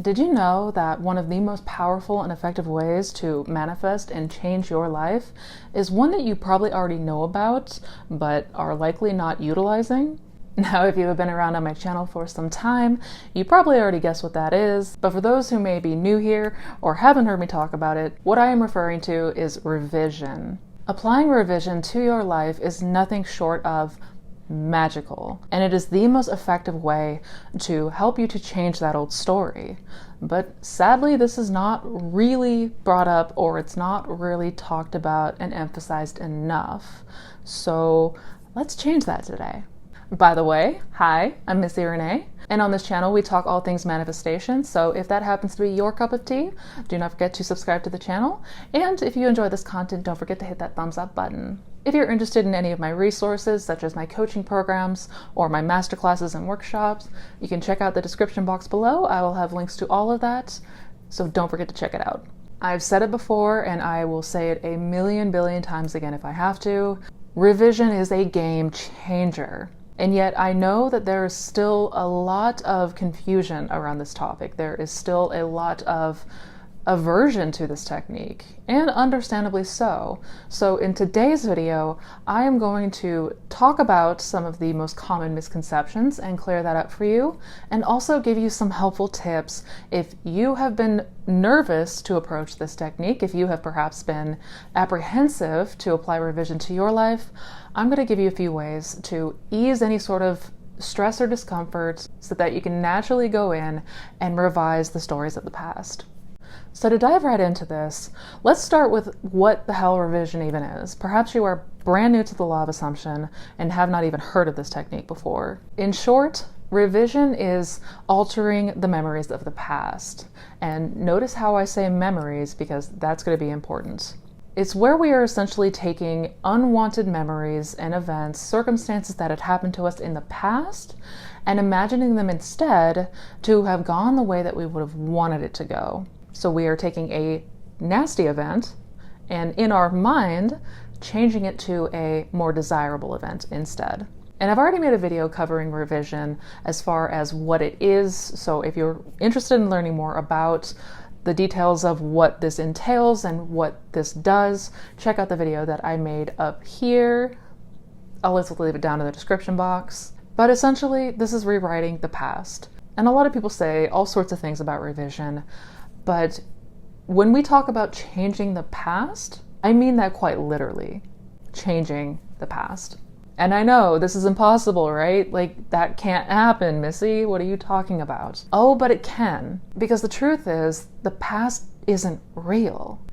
Did you know that one of the most powerful and effective ways to manifest and change your life is one that you probably already know about, but are likely not utilizing? Now, if you have been around on my channel for some time, you probably already guessed what that is, but for those who may be new here or haven't heard me talk about it, what I am referring to is revision. Applying revision to your life is nothing short of magical, and it is the most effective way to help you to change that old story. But sadly, this is not really brought up, or it's not really talked about and emphasized enough. So let's change that today. By the way, hi, I'm Missy Renee, and on this channel we talk all things manifestation, so if that happens to be your cup of tea, do not forget to subscribe to the channel, and if you enjoy this content, don't forget to hit that thumbs up button. If you're interested in any of my resources, such as my coaching programs or my masterclasses and workshops, you can check out the description box below. I will have links to all of that, so don't forget to check it out. I've said it before, and I will say it a million billion times again if I have to. Revision is a game changer. And yet I know that there is still a lot of confusion around this topic. There is still a lot of aversion to this technique, and understandably so. So in today's video, I am going to talk about some of the most common misconceptions and clear that up for you, and also give you some helpful tips if you have been nervous to approach this technique, if you have perhaps been apprehensive to apply revision to your life. I'm going to give you a few ways to ease any sort of stress or discomfort so that you can naturally go in and revise the stories of the past. So to dive right into this, let's start with what the hell revision even is. Perhaps you are brand new to the law of assumption and have not even heard of this technique before. In short, revision is altering the memories of the past. And notice how I say memories, because that's going to be important. It's where we are essentially taking unwanted memories and events, circumstances that had happened to us in the past, and imagining them instead to have gone the way that we would have wanted it to go. So we are taking a nasty event and in our mind, changing it to a more desirable event instead. And I've already made a video covering revision as far as what it is. So if you're interested in learning more about the details of what this entails and what this does, check out the video that I made up here. I'll also leave it down in the description box. But essentially, this is rewriting the past. And a lot of people say all sorts of things about revision, but when we talk about changing the past, I mean that quite literally, changing the past. And I know this is impossible, right? Like, that can't happen, Missy. What are you talking about? Oh, but it can. Because the truth is, the past isn't real.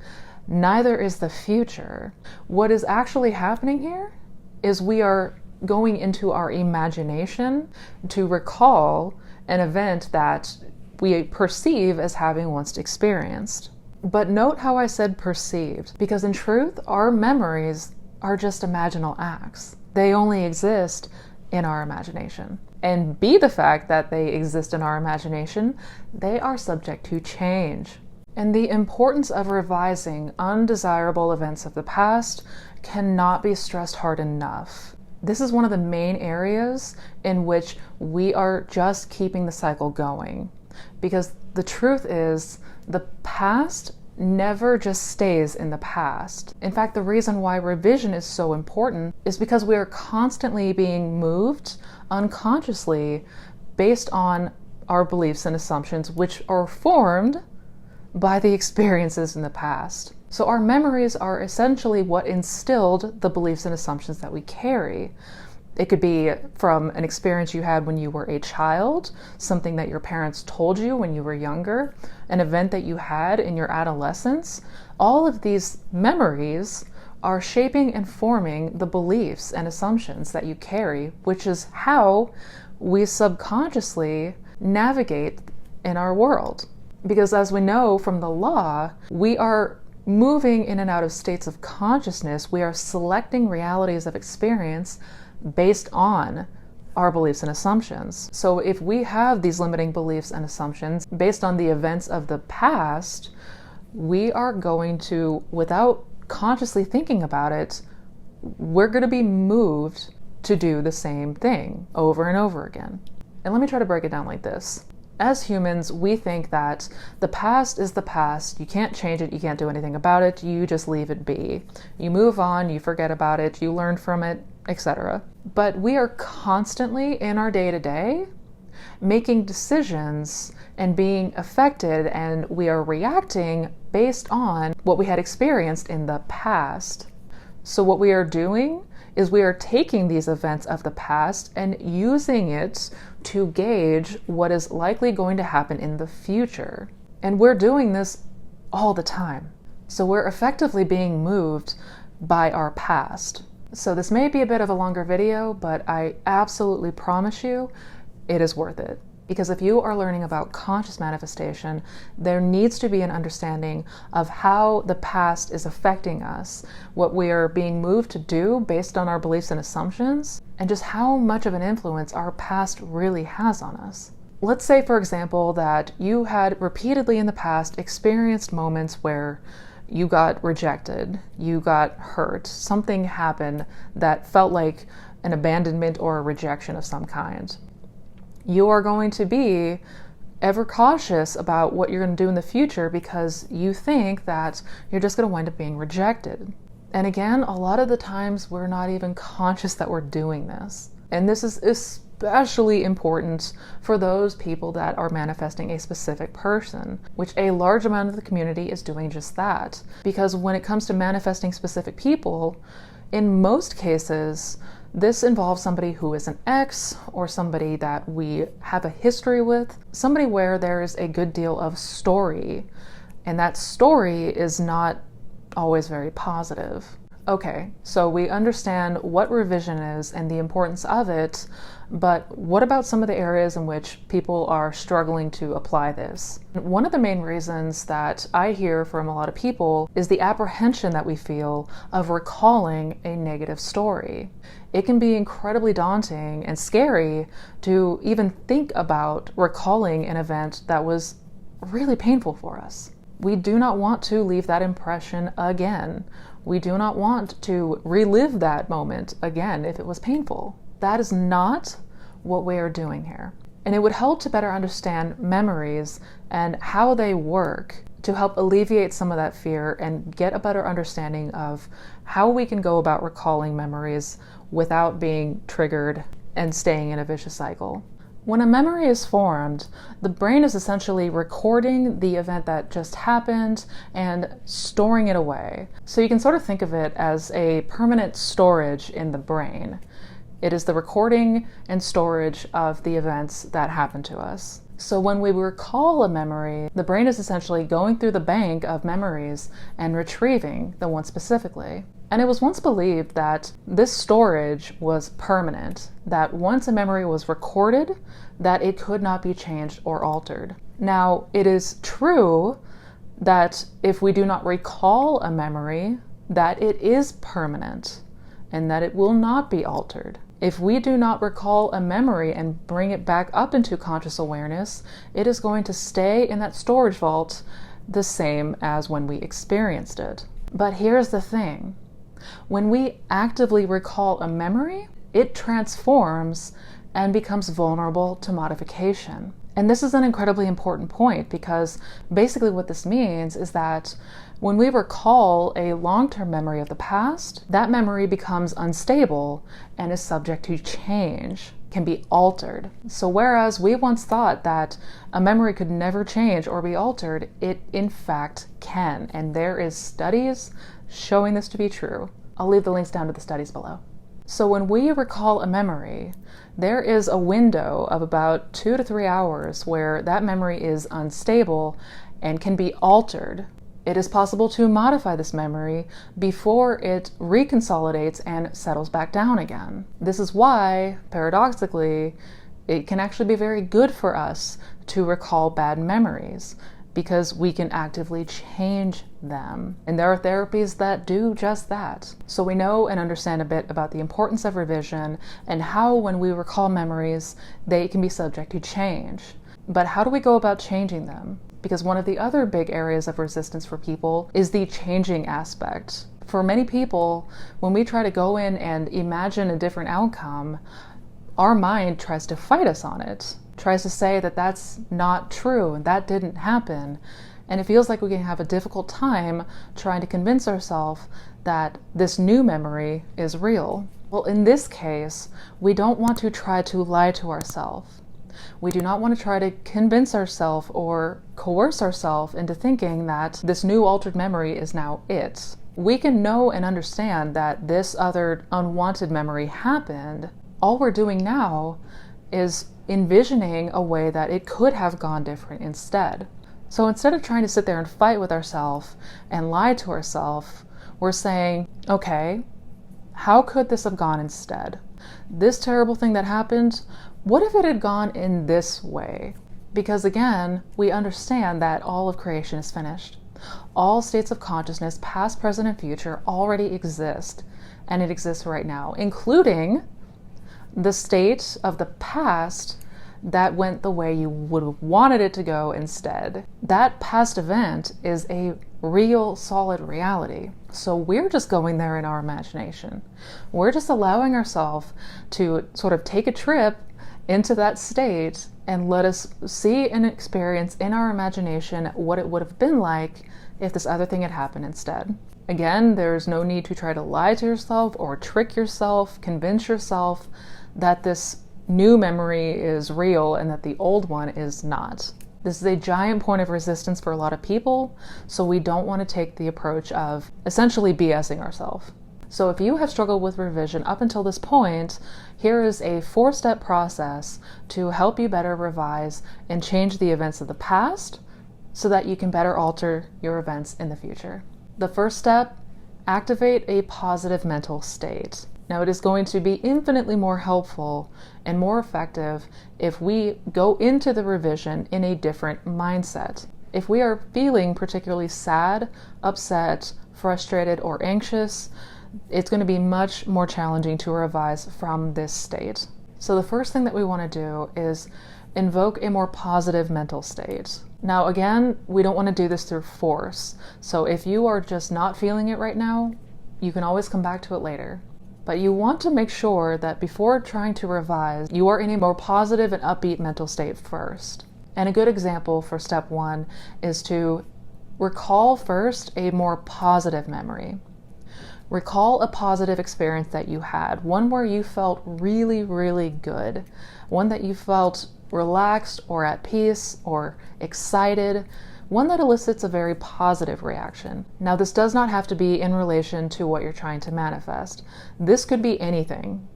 Neither is the future. What is actually happening here is we are going into our imagination to recall an event that we perceive as having once experienced. But note how I said perceived, because in truth, our memories are just imaginal acts. They only exist in our imagination. And be the fact that they exist in our imagination, they are subject to change. And the importance of revising undesirable events of the past cannot be stressed hard enough. This is one of the main areas in which we are just keeping the cycle going. Because the truth is, the past never just stays in the past. In fact, the reason why revision is so important is because we are constantly being moved unconsciously based on our beliefs and assumptions, which are formed by the experiences in the past. So our memories are essentially what instilled the beliefs and assumptions that we carry. It could be from an experience you had when you were a child, something that your parents told you when you were younger, an event that you had in your adolescence. All of these memories are shaping and forming the beliefs and assumptions that you carry, which is how we subconsciously navigate in our world. Because as we know from the law, we are moving in and out of states of consciousness. We are selecting realities of experience based on our beliefs and assumptions. So if we have these limiting beliefs and assumptions based on the events of the past, we are going to, without consciously thinking about it, we're going to be moved to do the same thing over and over again. And let me try to break it down like this. As humans, we think that the past is the past. You can't change it. You can't do anything about it. You just leave it be. You move on, you forget about it, you learn from it, etc. But we are constantly in our day-to-day making decisions and being affected, and we are reacting based on what we had experienced in the past. So what we are doing is we are taking these events of the past and using it to gauge what is likely going to happen in the future. And we're doing this all the time. So we're effectively being moved by our past. So this may be a bit of a longer video, but I absolutely promise you it is worth it. Because if you are learning about conscious manifestation, there needs to be an understanding of how the past is affecting us, what we are being moved to do based on our beliefs and assumptions, and just how much of an influence our past really has on us. Let's say, for example, that you had repeatedly in the past experienced moments where you got rejected, you got hurt, something happened that felt like an abandonment or a rejection of some kind. You are going to be ever cautious about what you're going to do in the future because you think that you're just going to wind up being rejected. And again, a lot of the times we're not even conscious that we're doing this. And this is especially important for those people that are manifesting a specific person, which a large amount of the community is doing just that. Because when it comes to manifesting specific people, in most cases, this involves somebody who is an ex or somebody that we have a history with, somebody where there is a good deal of story, and that story is not always very positive. Okay, so we understand what revision is and the importance of it, but what about some of the areas in which people are struggling to apply this? One of the main reasons that I hear from a lot of people is the apprehension that we feel of recalling a negative story. It can be incredibly daunting and scary to even think about recalling an event that was really painful for us. We do not want to leave that impression again. We do not want to relive that moment again if it was painful. That is not what we are doing here. And it would help to better understand memories and how they work to help alleviate some of that fear and get a better understanding of how we can go about recalling memories without being triggered and staying in a vicious cycle. When a memory is formed, the brain is essentially recording the event that just happened and storing it away. So you can sort of think of it as a permanent storage in the brain. It is the recording and storage of the events that happened to us. So when we recall a memory, the brain is essentially going through the bank of memories and retrieving the one specifically. And it was once believed that this storage was permanent, that once a memory was recorded, that it could not be changed or altered. Now, it is true that if we do not recall a memory, that it is permanent and that it will not be altered. If we do not recall a memory and bring it back up into conscious awareness, it is going to stay in that storage vault the same as when we experienced it. But here's the thing. When we actively recall a memory, it transforms and becomes vulnerable to modification. And this is an incredibly important point because basically what this means is that when we recall a long-term memory of the past, that memory becomes unstable and is subject to change, can be altered. So whereas we once thought that a memory could never change or be altered, it in fact can. And there is studies showing this to be true. I'll leave the links down to the studies below. So when we recall a memory, there is a window of about 2 to 3 hours where that memory is unstable and can be altered. It is possible to modify this memory before it reconsolidates and settles back down again. This is why, paradoxically, it can actually be very good for us to recall bad memories because we can actively change them. And there are therapies that do just that. So we know and understand a bit about the importance of revision and how when we recall memories, they can be subject to change. But how do we go about changing them? Because one of the other big areas of resistance for people is the changing aspect. For many people, when we try to go in and imagine a different outcome, our mind tries to fight us on it. tries to say that that's not true and that didn't happen. And it feels like we can have a difficult time trying to convince ourselves that this new memory is real. Well, in this case, we don't want to try to lie to ourselves. We do not want to try to convince ourselves or coerce ourselves into thinking that this new altered memory is now it. We can know and understand that this other unwanted memory happened. All we're doing now is envisioning a way that it could have gone different instead. So instead of trying to sit there and fight with ourselves and lie to ourselves, we're saying, okay, how could this have gone instead? This terrible thing that happened, what if it had gone in this way? Because again, we understand that all of creation is finished. All states of consciousness, past, present, and future, already exist, and it exists right now, including the state of the past that went the way you would have wanted it to go instead. That past event is a real, solid reality. So we're just going there in our imagination. We're just allowing ourselves to sort of take a trip into that state and let us see and experience in our imagination what it would have been like if this other thing had happened instead. Again, there's no need to try to lie to yourself or trick yourself, convince yourself that this new memory is real and that the old one is not. This is a giant point of resistance for a lot of people, so we don't want to take the approach of essentially BSing ourselves. So if you have struggled with revision up until this point, here is a 4-step process to help you better revise and change the events of the past so that you can better alter your events in the future. The first step, activate a positive mental state. Now, it is going to be infinitely more helpful and more effective if we go into the revision in a different mindset. If we are feeling particularly sad, upset, frustrated, or anxious, it's going to be much more challenging to revise from this state. So the first thing that we want to do is invoke a more positive mental state. Now, again, we don't want to do this through force. So if you are just not feeling it right now, you can always come back to it later. But you want to make sure that before trying to revise, you are in a more positive and upbeat mental state first. And a good example for step 1 is to recall first a more positive memory. Recall a positive experience that you had, one where you felt really, really good, one that you felt relaxed or at peace or excited, one that elicits a very positive reaction. Now, this does not have to be in relation to what you're trying to manifest. This could be anything,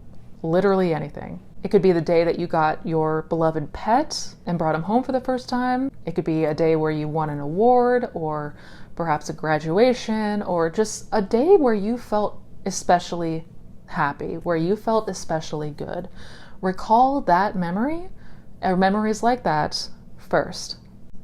literally anything. It could be the day that you got your beloved pet and brought him home for the first time. It could be a day where you won an award, or perhaps a graduation, or just a day where you felt especially happy, where you felt especially good. Recall that memory, or memories like that, first.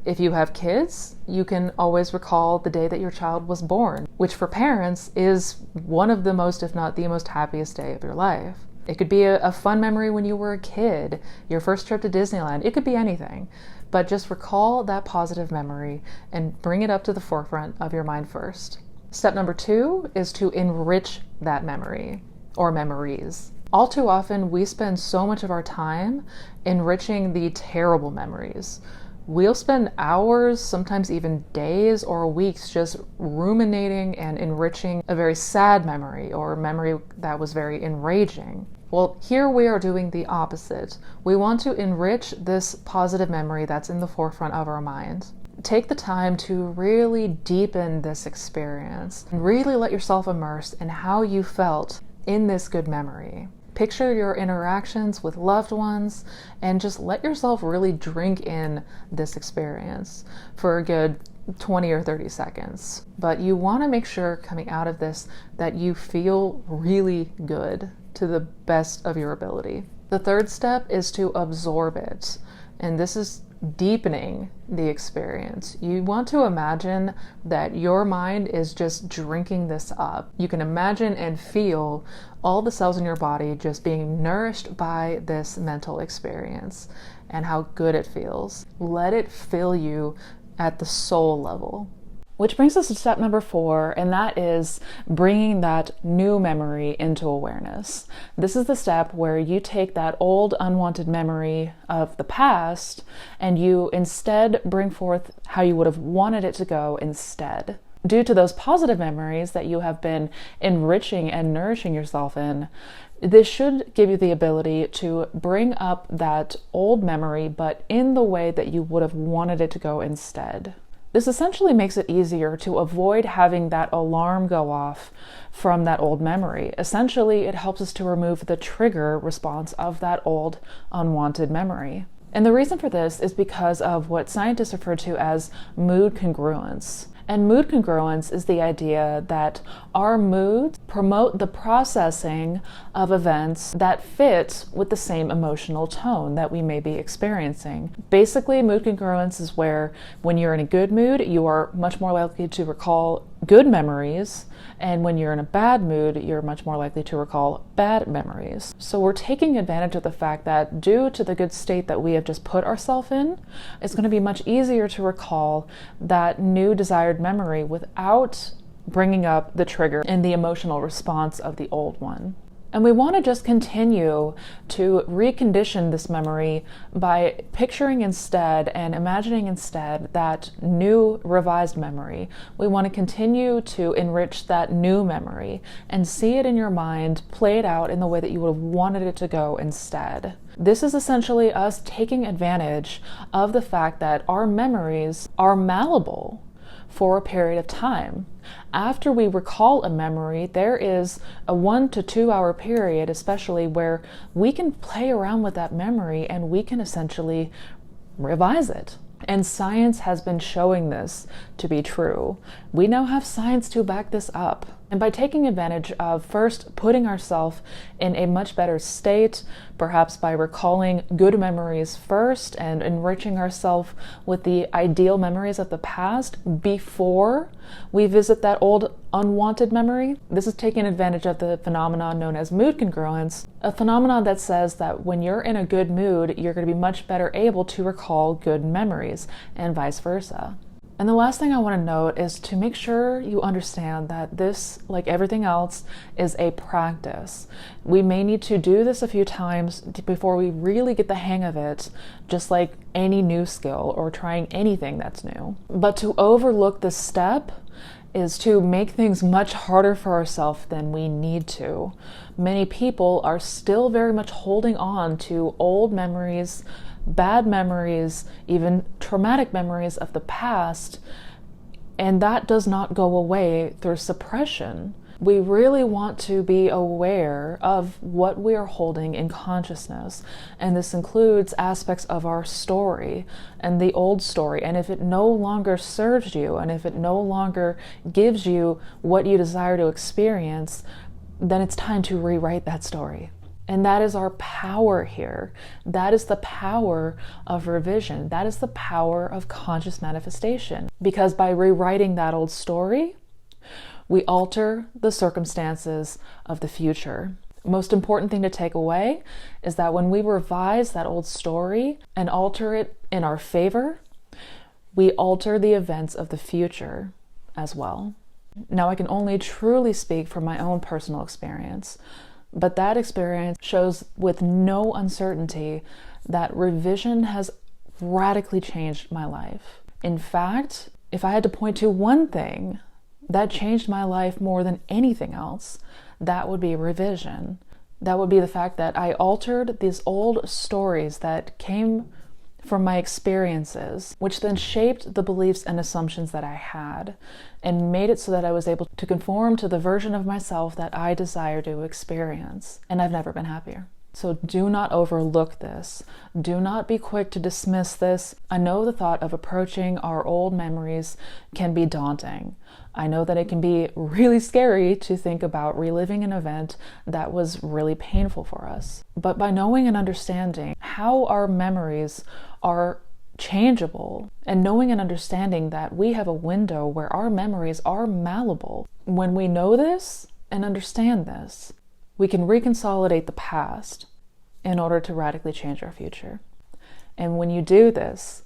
If you have kids, you can always recall the day that your child was born, which for parents is one of the most, if not the most happiest day of your life. It could be a fun memory when you were a kid, your first trip to Disneyland. It could be anything, but just recall that positive memory and bring it up to the forefront of your mind first. Step number 2 is to enrich that memory or memories. All too often, we spend so much of our time enriching the terrible memories. We'll spend hours, sometimes even days or weeks, just ruminating and enriching a very sad memory or a memory that was very enraging. Well, here we are doing the opposite. We want to enrich this positive memory that's in the forefront of our mind. Take the time to really deepen this experience and really let yourself immerse in how you felt in this good memory. Picture your interactions with loved ones and just let yourself really drink in this experience for a good 20 or 30 seconds. But you want to make sure coming out of this that you feel really good to the best of your ability. The third step is to absorb it. And this is deepening the experience. You want to imagine that your mind is just drinking this up. You can imagine and feel all the cells in your body just being nourished by this mental experience and how good it feels. Let it fill you at the soul level. Which brings us to step number 4, and that is bringing that new memory into awareness. This is the step where you take that old unwanted memory of the past and you instead bring forth how you would have wanted it to go instead. Due to those positive memories that you have been enriching and nourishing yourself in, this should give you the ability to bring up that old memory, but in the way that you would have wanted it to go instead. This essentially makes it easier to avoid having that alarm go off from that old memory. Essentially, it helps us to remove the trigger response of that old unwanted memory. And the reason for this is because of what scientists refer to as mood congruence. And mood congruence is the idea that our moods promote the processing of events that fit with the same emotional tone that we may be experiencing. Basically, mood congruence is where when you're in a good mood, you are much more likely to recall good memories, and when you're in a bad mood, you're much more likely to recall bad memories. So we're taking advantage of the fact that due to the good state that we have just put ourselves in, it's going to be much easier to recall that new desired memory without bringing up the trigger and the emotional response of the old one. And we want to just continue to recondition this memory by picturing instead and imagining instead that new revised memory. We want to continue to enrich that new memory and see it in your mind played out in the way that you would have wanted it to go instead. This is essentially us taking advantage of the fact that our memories are malleable for a period of time. After we recall a memory, there is a 1 to 2 hour period, especially, where we can play around with that memory and we can essentially revise it. And science has been showing this to be true. We now have science to back this up. And by taking advantage of first putting ourselves in a much better state, perhaps by recalling good memories first and enriching ourselves with the ideal memories of the past before we visit that old unwanted memory, this is taking advantage of the phenomenon known as mood congruence, a phenomenon that says that when you're in a good mood, you're going to be much better able to recall good memories, and vice versa. And the last thing I want to note is to make sure you understand that this, like everything else, is a practice. We may need to do this a few times before we really get the hang of it, just like any new skill or trying anything that's new. But to overlook this step is to make things much harder for ourselves than we need to. Many people are still very much holding on to old memories, bad memories, even traumatic memories of the past, and that does not go away through suppression. We really want to be aware of what we are holding in consciousness, and this includes aspects of our story and the old story. And if it no longer serves you, and if it no longer gives you what you desire to experience, then it's time to rewrite that story. And that is our power here. That is the power of revision. That is the power of conscious manifestation. Because by rewriting that old story, we alter the circumstances of the future. Most important thing to take away is that when we revise that old story and alter it in our favor, we alter the events of the future as well. Now, I can only truly speak from my own personal experience, but that experience shows with no uncertainty that revision has radically changed my life. In fact, if I had to point to one thing that changed my life more than anything else, that would be revision. That would be the fact that I altered these old stories that came from my experiences, which then shaped the beliefs and assumptions that I had, and made it so that I was able to conform to the version of myself that I desire to experience. And I've never been happier. So do not overlook this. Do not be quick to dismiss this. I know the thought of approaching our old memories can be daunting. I know that it can be really scary to think about reliving an event that was really painful for us. But by knowing and understanding how our memories are changeable, and knowing and understanding that we have a window where our memories are malleable, when we know this and understand this, we can reconsolidate the past in order to radically change our future. And when you do this,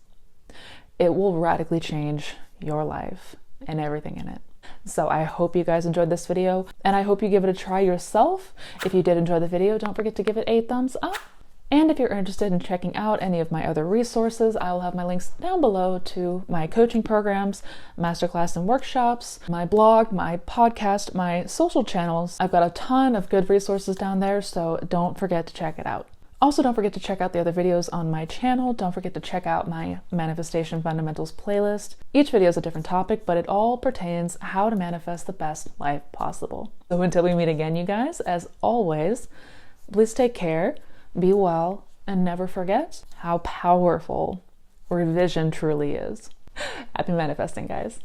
it will radically change your life. and everything in it. So I hope you guys enjoyed this video, and I hope you give it a try yourself. If you did enjoy the video, don't forget to give it a thumbs up. And if you're interested in checking out any of my other resources, I will have my links down below to my coaching programs, masterclass and workshops, my blog, my podcast, my social channels. I've got a ton of good resources down there, so don't forget to check it out. Also, don't forget to check out the other videos on my channel. Don't forget to check out my Manifestation Fundamentals playlist. Each video is a different topic, but it all pertains how to manifest the best life possible. So until we meet again, you guys, as always, please take care, be well, and never forget how powerful revision truly is. Happy manifesting, guys.